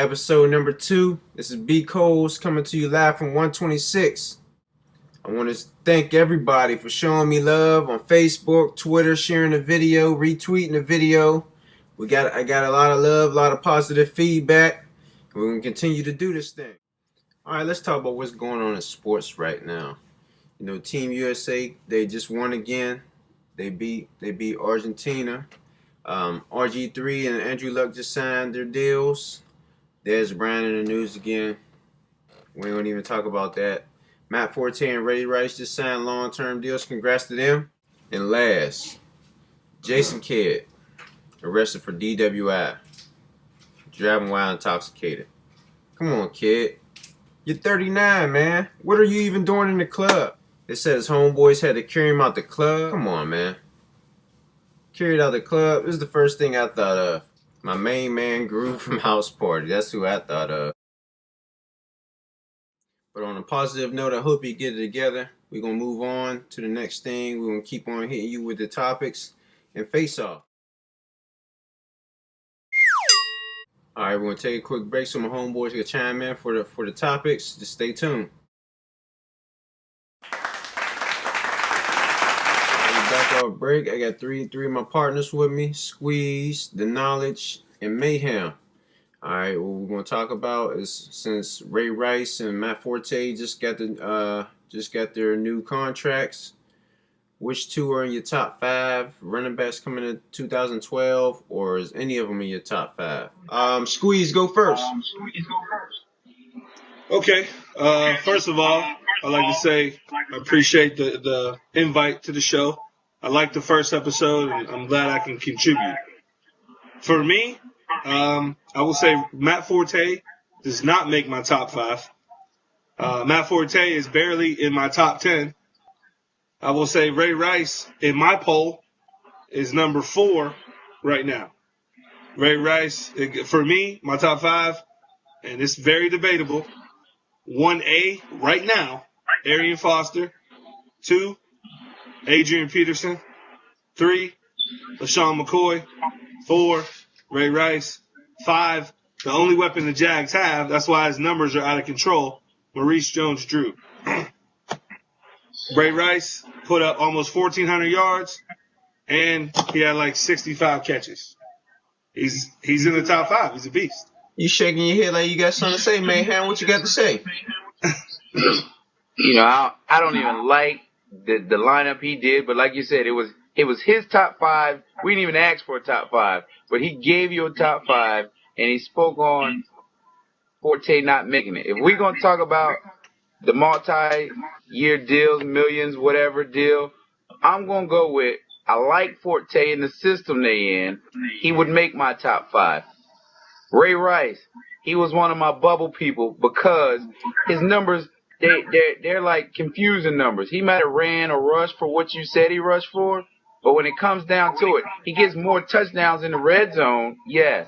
episode number 2. This is B. Coles coming to you live from 126. I want to thank everybody for showing me love on Facebook, Twitter, sharing the video, retweeting the video. I got a lot of love, a lot of positive feedback. We're going to continue to do this thing. All right, let's talk about what's going on in sports right now. You know, Team USA, they just won again. They beat Argentina. RG3 and Andrew Luck just signed their deals. There's Brian in the news again. We don't even talk about that. Matt Forte and Ray Rice just signed long-term deals. Congrats to them. And last, Jason Kidd arrested for DWI, driving while intoxicated. Come on, kid. You're 39, man. What are you even doing in the club? They said his homeboys had to carry him out the club. Come on, man. Carried out the club. This is the first thing I thought of. My main man, Groove from House Party. That's who I thought of. But on a positive note, I hope you get it together. We're going to move on to the next thing. We're going to keep on hitting you with the topics and face off. All right, we're going to take a quick break so my homeboys can chime in for the topics. Just stay tuned. Back off break. I got three of my partners with me: Squeeze, The Knowledge, and Mayhem. All right, what we're going to talk about is, since Ray Rice and Matt Forte just got their new contracts, which two are in your top 5 running backs coming in 2012, or is any of them in your top 5? Squeeze, go first. Okay. First of all, I'd like to say I appreciate the invite to the show. I liked the first episode, and I'm glad I can contribute. For me, I will say Matt Forte does not make my top 5. Matt Forte is barely in my top 10. I will say Ray Rice, in my poll, is number 4 right now. Ray Rice, for me, my top 5, and it's very debatable. 1A right now, Arian Foster. 2, Adrian Peterson. 3, LaShawn McCoy. 4, Ray Rice. 5, the only weapon the Jags have, that's why his numbers are out of control, Maurice Jones-Drew. Ray Rice put up almost 1,400 yards, and he had like 65 catches. He's in the top 5. He's a beast. You shaking your head like you got something to say, Mayhem. What you got to say? You know, I don't even like the lineup he did, but like you said, it was his top 5. We didn't even ask for a top 5, but he gave you a top 5, and he spoke on Forte not making it. If we're gonna talk about the multi-year deals, millions, whatever deal, I'm gonna go with, I like Forte in the system they in. He would make my top 5. Ray Rice, he was one of my bubble people because his numbers, they're like confusing numbers. He might have ran or rushed for what you said he rushed for, but when it comes down to it, he gets more touchdowns in the red zone. Yes,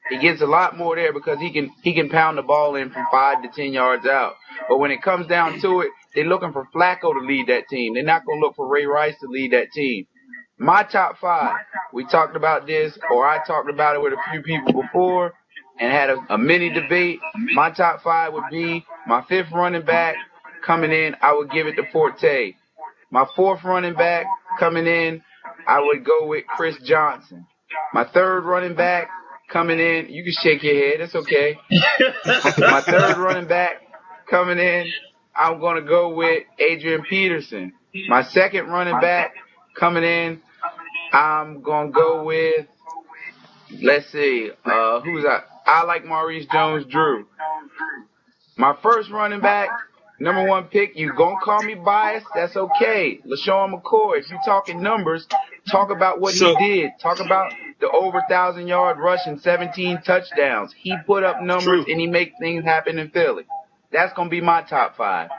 he gets a lot more there because he can pound the ball in from 5 to 10 yards out. But when it comes down to it, they're looking for Flacco to lead that team. They're not going to look for Ray Rice to lead that team. My top 5, we talked about this, or I talked about it with a few people before and had a mini debate. My top 5 would be my 5th running back coming in, I would give it to Forte. My 4th running back coming in, I would go with Chris Johnson. My 3rd running back coming in, you can shake your head, it's okay. My 3rd running back coming in, I'm going to go with Adrian Peterson. My 2nd running back coming in, I'm going to go with, let's see, who's that? I like Maurice Jones-Drew. My 1st running back, number 1 pick, you going to call me biased? That's okay. LaShawn McCoy, if you're talking numbers, talk about what he did. Talk about the over 1,000-yard rush and 17 touchdowns. He put up numbers, and he makes things happen in Philly. That's going to be my top 5.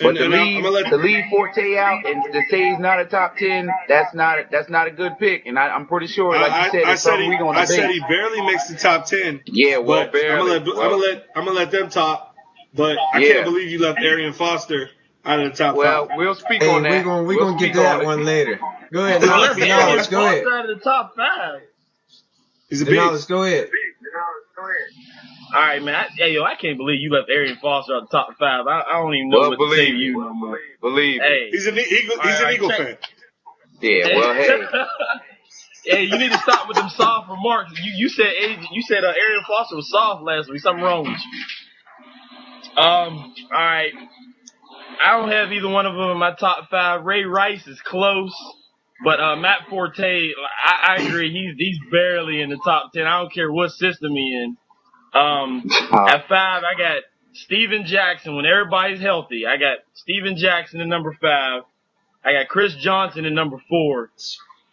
But to leave Forte out and to say he's not a top 10, that's not a good pick. And I'm pretty sure, like you said, it's something we're going to debate. I said he barely makes the top 10. Yeah, well, barely. I'm gonna let them talk. But I can't believe you left Arian Foster out of the top 5. Well, we'll speak on that. We're gonna get to that one later. Go ahead, Knowledge. Go ahead. Out of the top 5. He's a beast. Go ahead. All right, man. I can't believe you left Arian Foster out the top 5. I don't even know Well, what to say to believe me. you no more. Believe me. Hey, He's an Eagle fan. Yeah, well, hey. Hey, you need to stop with them soft remarks. You said Arian Foster was soft last week. Something wrong with you. All right. I don't have either one of them in my top 5. Ray Rice is close, but Matt Forte, I agree. He's barely in the top 10. I don't care what system he in. At 5, I got Steven Jackson. When everybody's healthy, I got Steven Jackson in number 5. I got Chris Johnson in number 4.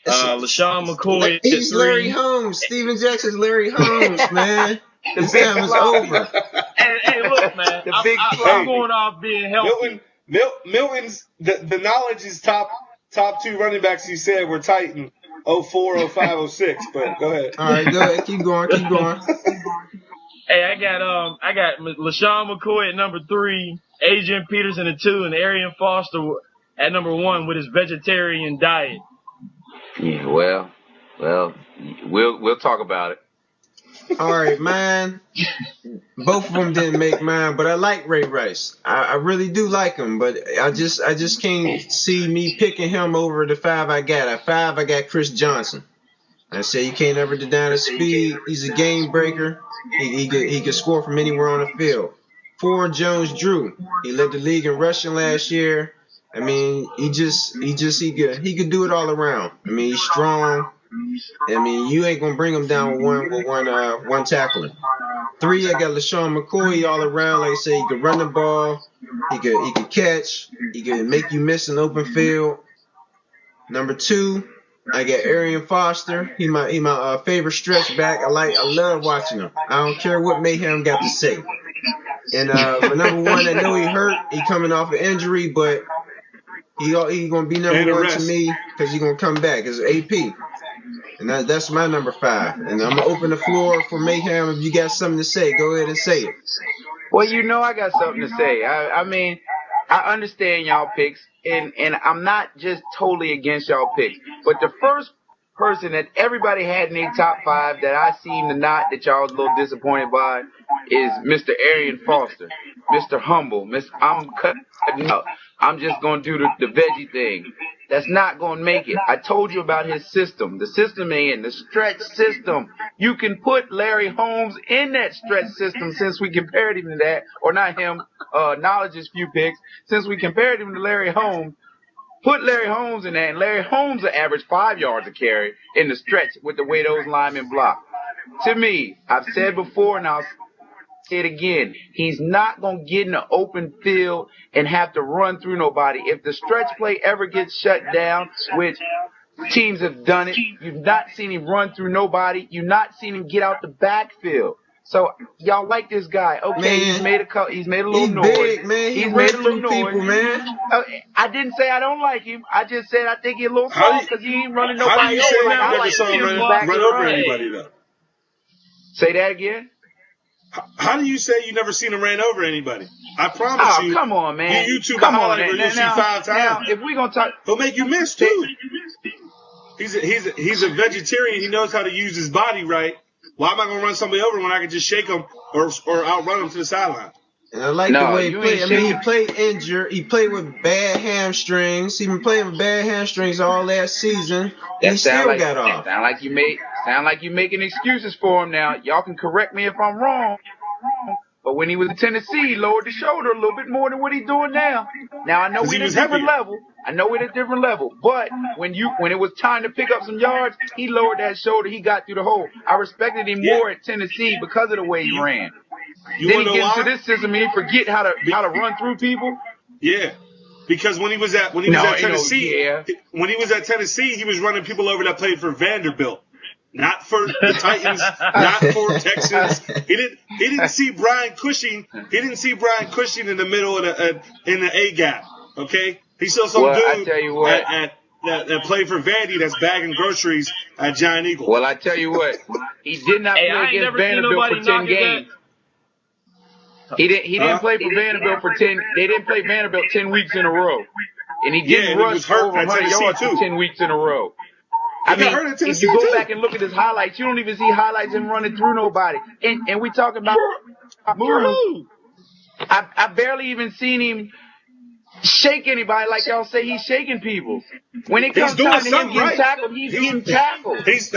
LaShawn McCoy He's at Larry 3. Holmes. Steven Jackson's Larry Holmes, man. His time is over. Hey, look, man. I'm going off being healthy. Milton's the knowledge is top 2 running backs. He said were Titan 04, 05, 06. But go ahead. All right, go ahead. Keep going. Hey, I got LaShawn McCoy at number 3, Adrian Peterson at 2, and Arian Foster at number 1 with his vegetarian diet. Yeah, well, we'll talk about it. All right, man. Both of them didn't make mine, but I like Ray Rice. I really do like him, but I just can't see me picking him over the 5 I got. At 5, I got Chris Johnson. I say you can't ever deny the speed. He's a game breaker. He could score from anywhere on the field. 4, Jones Drew. He led the league in rushing last year. I mean, he could do it all around. I mean, he's strong. I mean, you ain't gonna bring him down with one tackling. 3, I got LaShawn McCoy all around. Like I say, he could run the ball. He could catch. He could make you miss an open field. Number 2, I got Arian Foster. He my favorite stretch back. I love watching him. I don't care what Mayhem got to say. And for number 1, I know he hurt. He coming off an injury, but he gonna be number 1 to me because he gonna come back. It's AP. And that's my number 5. And I'm going to open the floor for Mayhem. If you got something to say, go ahead and say it. Well, I got something to say. I mean, I understand y'all picks, and I'm not just totally against y'all picks. But the first person that everybody had in their top 5 that I seem to not, that y'all was a little disappointed by, is Mr. Arian Foster. Mr. Humble. I'm cutting out. I'm just going to do the veggie thing. That's not going to make it. I told you about his system. The system the stretch system. You can put Larry Holmes in that stretch system since we compared him to that. Or not him, Knowledge's few picks. Since we compared him to Larry Holmes, put Larry Holmes in that. And Larry Holmes will average 5 yards a carry in the stretch with the way those linemen block. To me, I've said before and I'll say it again, he's not going to get in the open field and have to run through nobody. If the stretch play ever gets shut down, which teams have done it, you've not seen him run through nobody. You've not seen him get out the backfield. So y'all like this guy. Okay, man, he's made a little noise. Big, man. He's made a little noise. People, man. I didn't say I don't like him. I just said I think he's a little soft because he ain't running nobody over. Like I like him run over anybody though. Say that again. How do you say you never seen him ran over anybody? I promise you. Come on, man. You YouTube highlight where you'll see 5 times. Now, if we gonna talk, he'll make you miss too. He's a vegetarian. He knows how to use his body right. Why am I gonna run somebody over when I can just shake him or outrun him to the sideline? And I like the way he played. I mean, he played injured. He played with bad hamstrings. He been playing with bad hamstrings all last season. And he still got off. Sound like you making excuses for him now. Y'all can correct me if I'm wrong. But when he was in Tennessee, he lowered the shoulder a little bit more than what he's doing now. Now I know we're at a different level. But when it was time to pick up some yards, he lowered that shoulder. He got through the hole. I respected him more at Tennessee because of the way he ran. Then he gets into this system and he forget how to run through people. Yeah. Because when he was at Tennessee, he was running people over that played for Vanderbilt. Not for the Titans, not for Texans. He didn't see Brian Cushing. He didn't see Brian Cushing in the middle of in the A gap. Okay, he saw some dude that played for Vandy that's bagging groceries at Giant Eagle. Well, I tell you what, he did not play against Vanderbilt for 10 games. He didn't play for Vanderbilt for 10. They didn't play Vanderbilt 10 weeks in a row, and he didn't rush over 100 yards for 10 weeks in a row. He got hurt in if Tennessee you go too. back and look at his highlights, you don't even see highlights of him running through nobody. And we talking about For moves. who? I barely even seen him shake anybody like y'all say he's shaking people. When it He's comes doing time to him something getting right. tackled, he's getting tackled. He's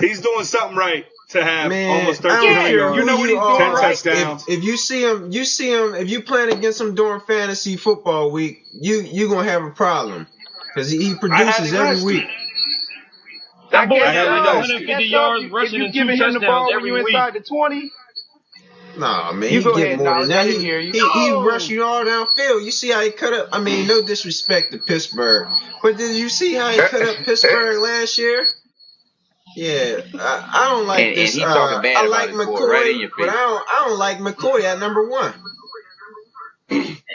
he's doing something right to have Man, almost I don't 1,300 care yards, You know who what you he's doing 10 are. right? touchdowns. If you see him, if you playing against him during fantasy football week, you gonna have a problem because he I had produces him every last week. year. I That boy guess I had him got last so. 150 year. Guess so. yards If rushing you and 2 giving him the touchdowns ball when every you week. inside the 20, Nah, man, you he go get ahead, more than Knowledge. that. I didn't hear you. He rushed you all downfield. You see how he cut up? I mean, no disrespect to Pittsburgh, but did you see how he cut up Pittsburgh last year? Yeah, I don't like and this. he talking bad I about like his boy right in McCoy, your but face. I don't like McCoy at number 1.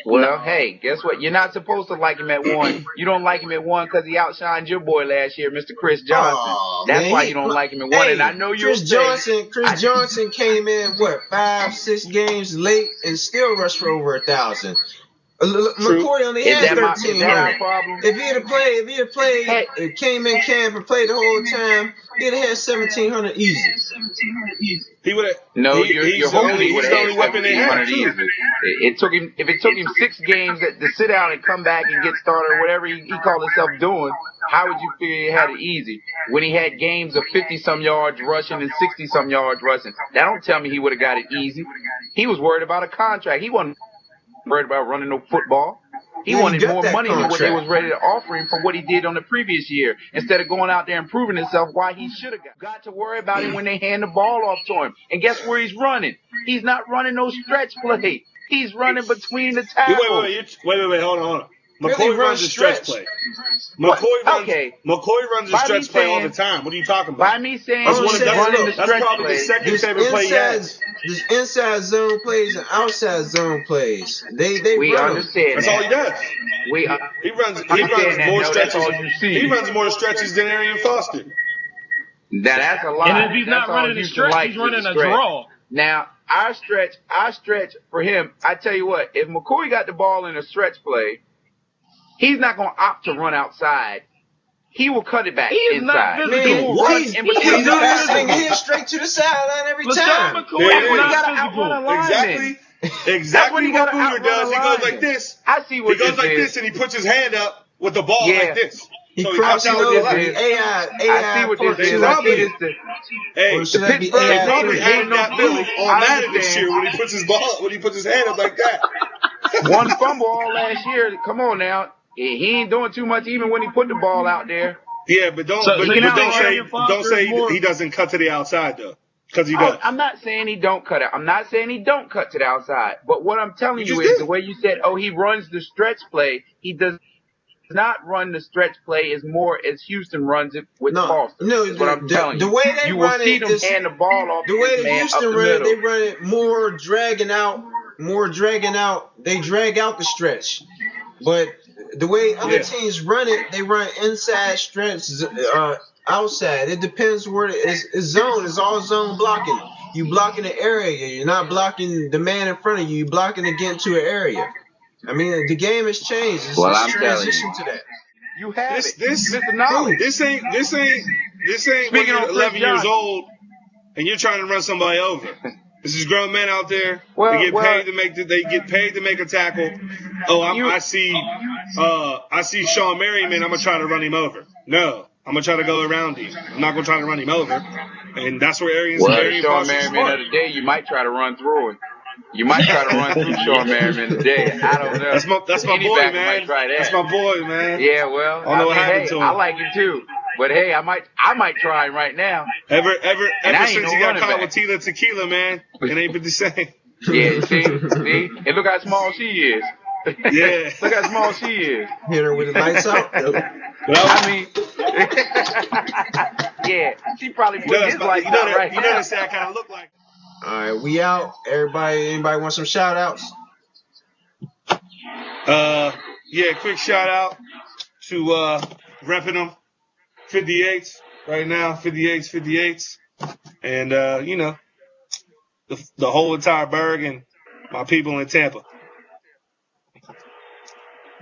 Well, hey, guess what? You're not supposed to like him at 1. You don't like him at 1 because he outshined your boy last year, Mr. Chris Johnson. Oh That's man, why you don't like him at 1. And I know you'll Chris say, Johnson came in what 5-6 games late and still rushed for over 1,000. True. McCoy only is had that our 1,300. problem? If he had played, Hey, came in camp and played the whole time, he'd have had 1,700 easy. He would have. no, you're He's the hoping he only would have had weapon they have 1,700 too. easily. It took him, if it took him 6 games to sit down and come back and get started or whatever he called himself doing, how would you figure he had it easy? When he had games of 50-some yards rushing and 60-some yards rushing. That don't tell me he would have got it easy. He was worried about a contract. He wasn't worried about running no football. He Yeah, he wanted got more that money than what they contract. was ready to offer him for what he did on the previous year. Instead of going out there and proving himself why he should have got to worry about him when they hand the ball off to him. And guess where he's running? He's not running no stretch play. He's running between the tackles. Wait, hold on. Really McCoy run runs a stretch stretch. play. What? McCoy runs a By stretch me play all the saying- time. What are you talking By about? me saying That's he's one of- that's- running the look, That's stretch probably play. the second There's favorite play he has. inside zone plays and outside zone plays. They We run 'em. understand That's that. all he does. We He runs understand that. more No, stretches. that's all you see. He runs more stretches than Arian Foster. Now that's a lie. And if he's That's not all running a Houston stretch, likes he's is running a stretch. draw. Now, our stretch for him, I tell you what, if McCoy got the ball in a stretch play, he's not going to opt to run outside. He will cut it back He is inside. not Man, He will run he's in doing between the this thing tackles. here straight to the sideline every LaShawn time. McCoy There is it is. He got not to outrun a physical. lineman. Exactly That's what he what gotta Booter outrun does. a He goes like lineman. this. I see He what goes this like is. this and he puts his hand up with the ball Yeah. like this. He So crossing pops out to over. the this The left. is. AI I see what part this two. is. They I probably- see this. Hey, Or should that be Pittsburgh they AI probably Steelers three? added that Billy I on Madden this understand. year when he puts his hand up like that. One fumble all last year. Come on now. He ain't doing too much even when he put the ball out there. Yeah, but don't So but, you but know don't say Arian Foster don't say is more- he doesn't cut to the outside though, because he does. I'm not saying he don't cut it. I'm not saying he don't cut to the outside. But what I'm telling You you just is did. the way you said, he runs the stretch play. He does not run the stretch play as more as Houston runs it with Foster. No, Is what I'm telling you. the way they You will run see it them is hand the ball off the to way this that man Houston up the run it. middle. They run it more dragging out. They drag out the stretch, but the way other Yeah. teams run it, they run inside stretch, outside. It depends where it's zone. It's all zone blocking. You blocking the area. You're not blocking the man in front of you. You're blocking to get into an area. I mean, the game has changed. It's, Well, it's I'm telling you. transitioned to that. You have This it. this Mr. Knowledge. this ain't when Speaking you're on Chris 11 years Johnson. old and you're trying to run somebody over. This is grown men out there. Well, They get paid to make a tackle. Oh, I see Sean Merriman. I'm gonna try to run him over. No, I'm gonna try to go around him. I'm not gonna try to run him over. And that's where Arian Well, the Sean Foster's Merriman smart. of the day, you might try to run through him. You might try to run through Sean Merriman today. I don't know. That's my Any boy, backer man. might try that. That's my boy, man. Yeah, well, I don't know what happened hey, to him. I like him too. But hey, I might try him right now. Ever And I ain't since no he got running caught back. with Tila Tequila, man, it ain't been the same. Yeah, see, and look how small she is. Yeah. Look how small she is. Hit her with the lights out. Though. I mean, yeah, she probably put his lights out right You know that's what I kind of look like. All right, we out. Anybody want some shout outs? Yeah, quick shout out to repping them 58s right now, 58s, and the whole entire Berg and my people in Tampa.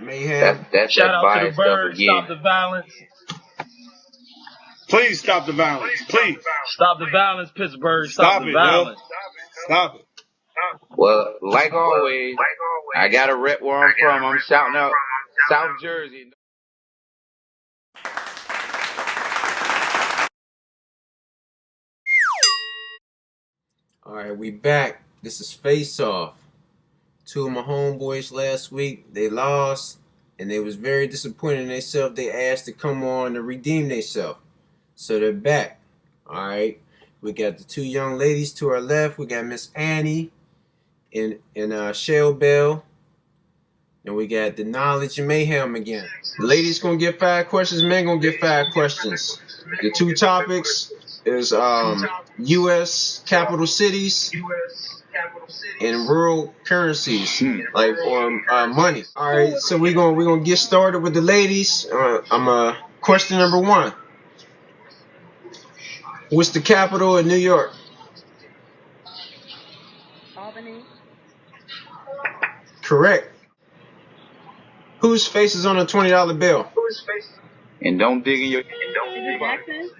Mayhem. That's Shout that out to the biased stuff bird. again. Stop the violence. Please stop the violence. Please. Stop the violence, Pittsburgh. Stop the it, violence. yo. Stop it. Well, like always, I got to rep where I'm from. I'm shouting out South Jersey. All right, we back. This is Face Off. Two of my homeboys last week, they lost, and they was very disappointed in themselves. They asked to come on to redeem themselves. So they're back. All right. We got the two young ladies to our left. We got Miss Annie and Shell Bell. And we got the Knowledge and Mayhem again. The ladies gonna get 5 questions, men gonna get 5 questions. The two topics is U.S. capital cities and rural currencies, like or money. All right, so we're gonna get started with the ladies. I'm question number 1. What's the capital of New York? Albany. Correct. Whose face is on a $20 bill? And don't dig in your. Is it Jackson?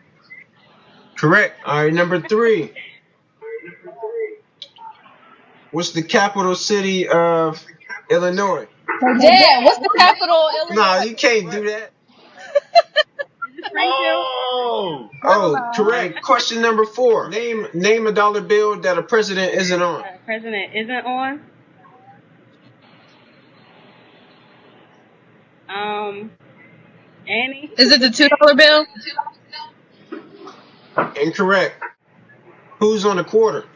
Correct. All right, number 3. What's the capital city of Illinois? Dad, what's the capital of Illinois? Nah, you can't do that. Is it Springfield? Oh, correct. Question number 4. Name a dollar bill that a president isn't on. President isn't on. Annie. Is it the $2 bill? Incorrect. Who's on a quarter?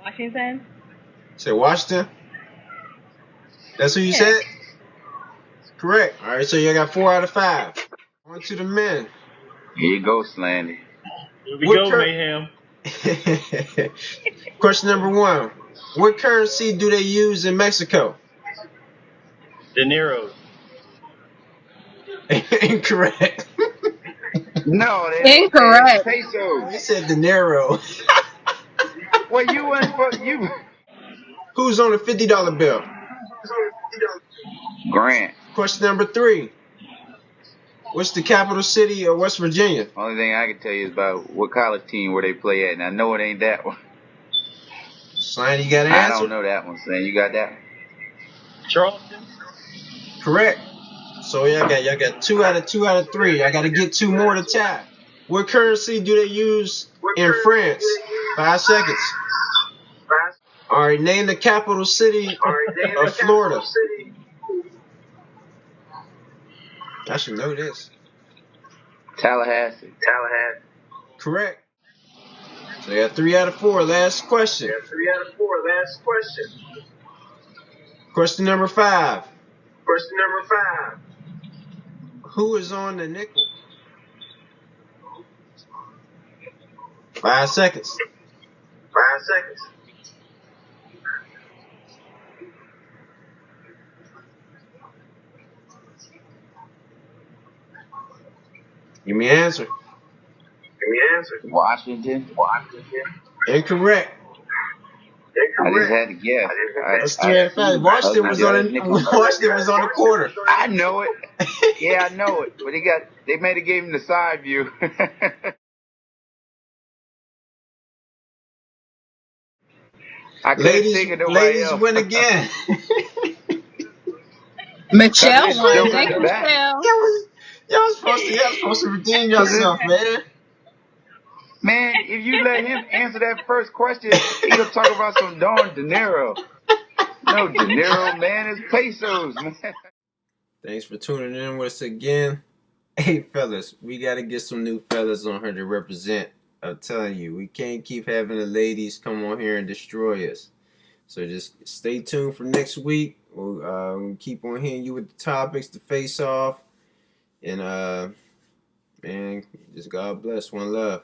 Washington. Say Washington. That's who you said? Correct. All right, so you got 4 out of 5. On to the men. Here you go, Slandy. Here we go, Mayhem. Question number 1. What currency do they use in Mexico? De Niro. Incorrect. No, they Incorrect. pesos. You said dinero. Well, you went for you. Who's on a $50 bill? Grant. Question number 3. What's the capital city of West Virginia? Only thing I can tell you is about what college team where they play at, and I know it ain't that one. Slime, you got an I answer? don't know that one, Slan. You got that? Charleston. Correct. So y'all got 2 out of 3. I got to get 2 more to tie. What currency do they use in France? 5 seconds. All right, name the capital city of Florida. I should know this. Tallahassee. Correct. So you got 3 out of 4. Last question. Question number 5. Who is on the nickel? 5 seconds. Give me an answer. Washington. Incorrect. I just had to guess. That's 3 out of 5. Washington was on the quarter. I know it. Yeah, I know it. But they made a game in the side view. I couldn't think of nobody Ladies else. win again. Michelle won. Joke Thank in you, the back. Michelle. Y'all supposed to redeem yourself, man. Man, if you let him answer that first question, he'll talk about some darn dinero. No dinero, man. It's pesos, man. Thanks for tuning in with us again. Hey, fellas, we got to get some new fellas on here to represent. I'm telling you, we can't keep having the ladies come on here and destroy us. So just stay tuned for next week. We'll keep on hitting you with the topics, the face off. And, man, just God bless. One love.